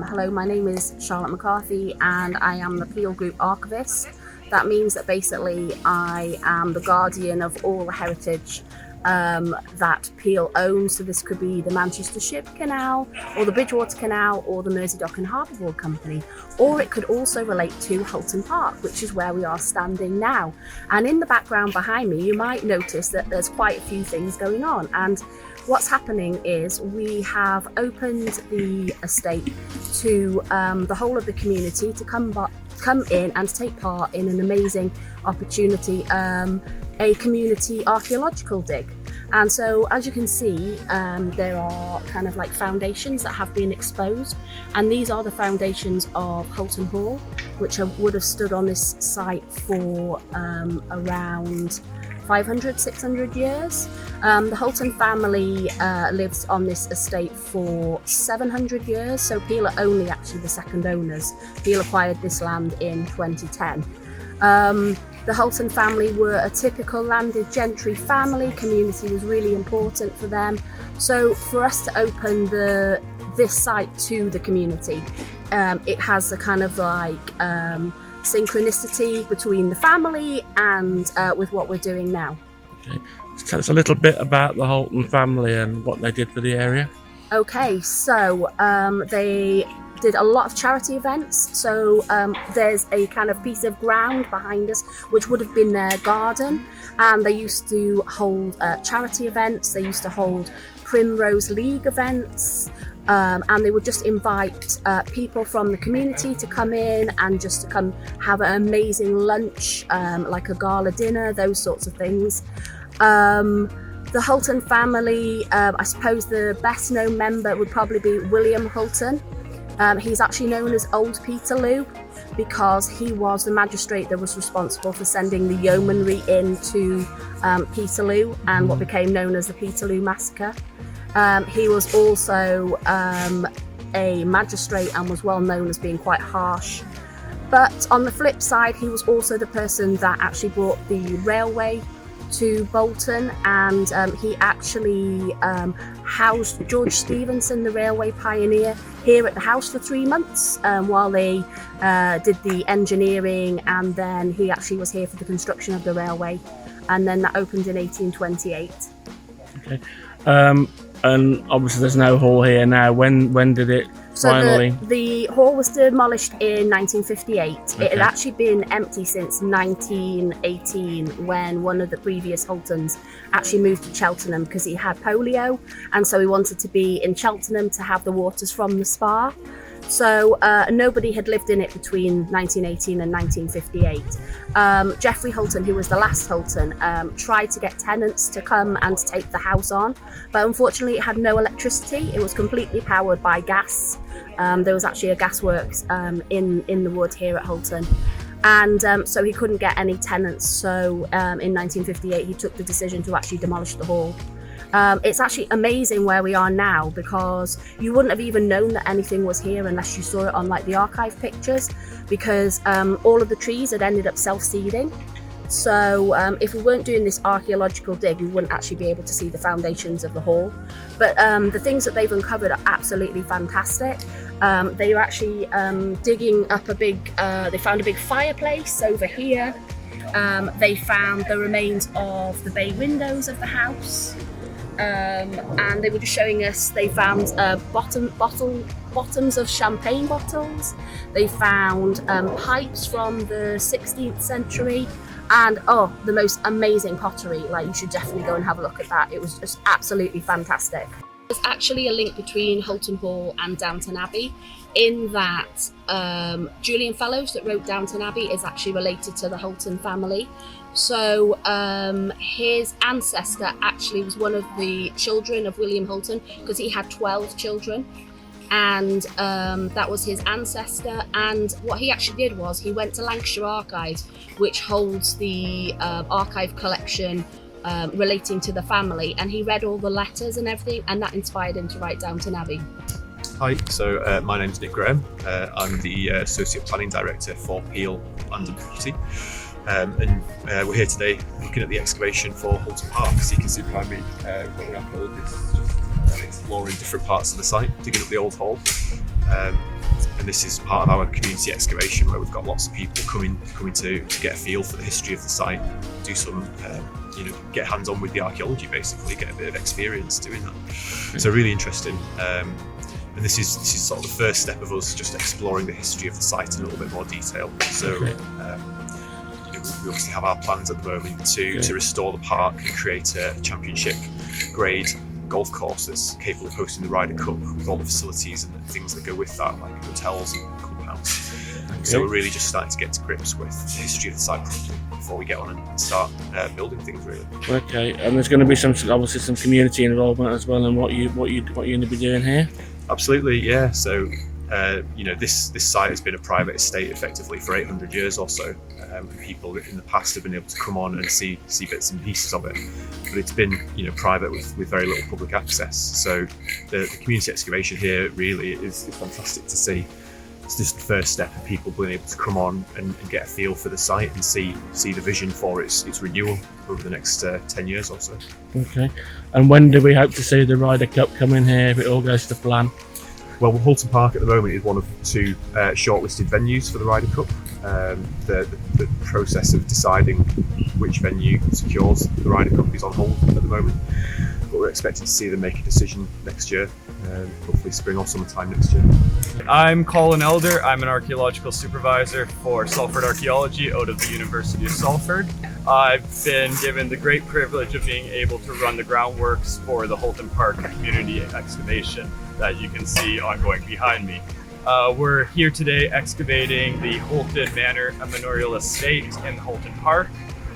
Hello, my name is Charlotte McCarthy and I am the Peel Group Archivist. That means that basically I am the guardian of all the heritage that Peel owns. So this could be the Manchester Ship Canal or the Bridgewater Canal or the Mersey Dock and Harbour Board Company, or it could also relate to Hulton Park, which is where we are standing now. And in the background behind me you might notice that there's quite a few things going on, and what's happening is we have opened the estate to the whole of the community to come in and take part in an amazing opportunity, a community archaeological dig. And so as you can see, there are kind of like foundations that have been exposed, and these are the foundations of Hulton Hall, which would have stood on this site for around 500, 600 years. The Hulton family lives on this estate for 700 years, so Peel are only actually the second owners. Peel acquired this land in 2010. The Hulton family were a typical landed gentry family. Community was really important for them. So for us to open this site to the community, it has a kind of like synchronicity between the family and with what we're doing now. Okay. Tell us a little bit about the Hulton family and what they did for the area. Okay, so they did a lot of charity events. So there's a kind of piece of ground behind us which would have been their garden, and they used to hold charity events. They used to hold Primrose League events, and they would just invite people from the community to come in and just to come have an amazing lunch, like a gala dinner, those sorts of things. The Hulton family, I suppose the best known member would probably be William Hulton. He's actually known as Old Peterloo because he was the magistrate that was responsible for sending the yeomanry into Peterloo and what became known as the Peterloo Massacre. He was also a magistrate and was well known as being quite harsh. But on the flip side, he was also the person that actually brought the railway to Bolton, and he actually housed George Stephenson, the railway pioneer, here at the house for 3 months while they did the engineering, and then he actually was here for the construction of the railway, and then that opened in 1828. Okay. And obviously there's no hall here now. When did it finally? So the hall was demolished in 1958. Okay. It had actually been empty since 1918 when one of the previous Hultons actually moved to Cheltenham because he had polio, and so he wanted to be in Cheltenham to have the waters from the spa. So nobody had lived in it between 1918 and 1958. Geoffrey Hulton, who was the last Hulton, tried to get tenants to come and to take the house on, but unfortunately it had no electricity. It was completely powered by gas. There was actually a gasworks in the wood here at Hulton, and so he couldn't get any tenants. So in 1958 he took the decision to actually demolish the hall. It's actually amazing where we are now because you wouldn't have even known that anything was here unless you saw it on like the archive pictures, because all of the trees had ended up self-seeding. So if we weren't doing this archaeological dig, we wouldn't actually be able to see the foundations of the hall. But the things that they've uncovered are absolutely fantastic. They were actually digging up they found a big fireplace over here. They found the remains of the bay windows of the house. And they were just showing us, they found bottoms of champagne bottles. They found pipes from the 16th century, and the most amazing pottery. Like, you should definitely go and have a look at that. It was just absolutely fantastic. There's actually a link between Hulton Hall and Downton Abbey, in that Julian Fellows that wrote Downton Abbey is actually related to the Hulton family. So his ancestor actually was one of the children of William Hulton, because he had 12 children, and that was his ancestor. And what he actually did was he went to Lancashire Archives, which holds the archive collection relating to the family, and he read all the letters and everything, and that inspired him to write Downton Abbey. Hi, so my name's Nick Graham. I'm the Associate Planning Director for Peel London Property. And we're here today looking at the excavation for Hulton Park. So you can see behind me, we've got an archaeologist just exploring different parts of the site, digging up the old hall. this is part of our community excavation, where we've got lots of people coming to get a feel for the history of the site, do some get hands-on with the archaeology, basically get a bit of experience doing that. So really interesting. And this is sort of the first step of us just exploring the history of the site in a little bit more detail. So we obviously have our plans at the moment to restore the park and create a championship grade golf course that's capable of hosting the Ryder Cup with all the facilities and the things that go with that, like hotels and clubhouse. So we're really just starting to get to grips with the history of the site before we get on and start building things, really. Okay, and there's going to be obviously some community involvement as well in what you're going to be doing here. Absolutely, yeah. So this site has been a private estate effectively for 800 years or so. People in the past have been able to come on and see bits and pieces of it, but it's been private with very little public access. So the community excavation here really is fantastic to see. It's just the first step of people being able to come on and get a feel for the site and see the vision for its renewal over the next 10 years or so. Okay, and when do we hope to see the Ryder Cup come in here if it all goes to plan? Well, Hulton Park at the moment is one of 2 shortlisted venues for the Ryder Cup. The process of deciding which venue secures the Ryder Cup is on hold at the moment, but we're expecting to see them make a decision next year, hopefully spring or summertime next year. I'm Colin Elder. I'm an archaeological supervisor for Salford Archaeology out of the University of Salford. I've been given the great privilege of being able to run the groundworks for the Hulton Park community excavation that you can see ongoing behind me. We're here today excavating the Hulton Manor and Manorial Estate in Hulton Park.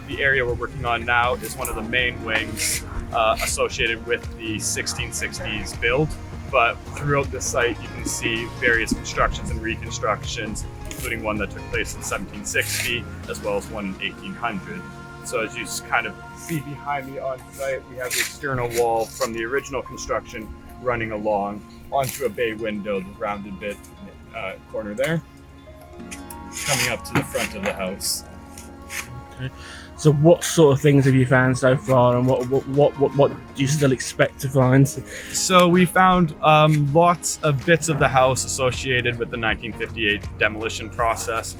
The area we're working on now is one of the main wings associated with the 1660s build, but throughout the site you can see various constructions and reconstructions, including one that took place in 1760 as well as one in 1800. So as you kind of see behind me on site, we have the external wall from the original construction running along onto a bay window, the rounded bit corner there, coming up to the front of the house. Okay. So what sort of things have you found so far, and what do you still expect to find? So we found lots of bits of the house associated with the 1958 demolition process.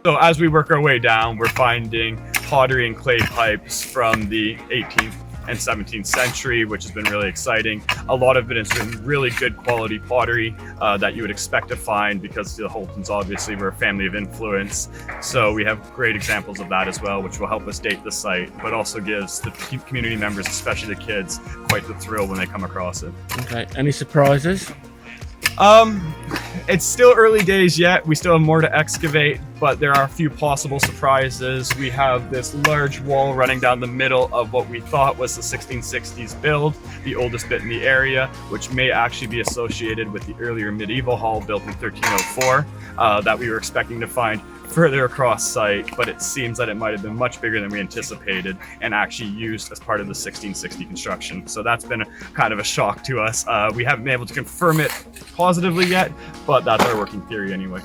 So as we work our way down, we're finding pottery and clay pipes from the 18th and 17th century, which has been really exciting. A lot of it has been really good quality pottery that you would expect to find, because the Hultons obviously were a family of influence. So we have great examples of that as well, which will help us date the site, but also gives the community members, especially the kids, quite the thrill when they come across it. Okay, any surprises? It's still early days yet. We still have more to excavate, but there are a few possible surprises. We have this large wall running down the middle of what we thought was the 1660s build, the oldest bit in the area, which may actually be associated with the earlier medieval hall built in 1304 that we were expecting to find further across site, but it seems that it might have been much bigger than we anticipated and actually used as part of the 1660 construction. So that's been kind of a shock to us. We haven't been able to confirm it positively yet, but that's our working theory anyway.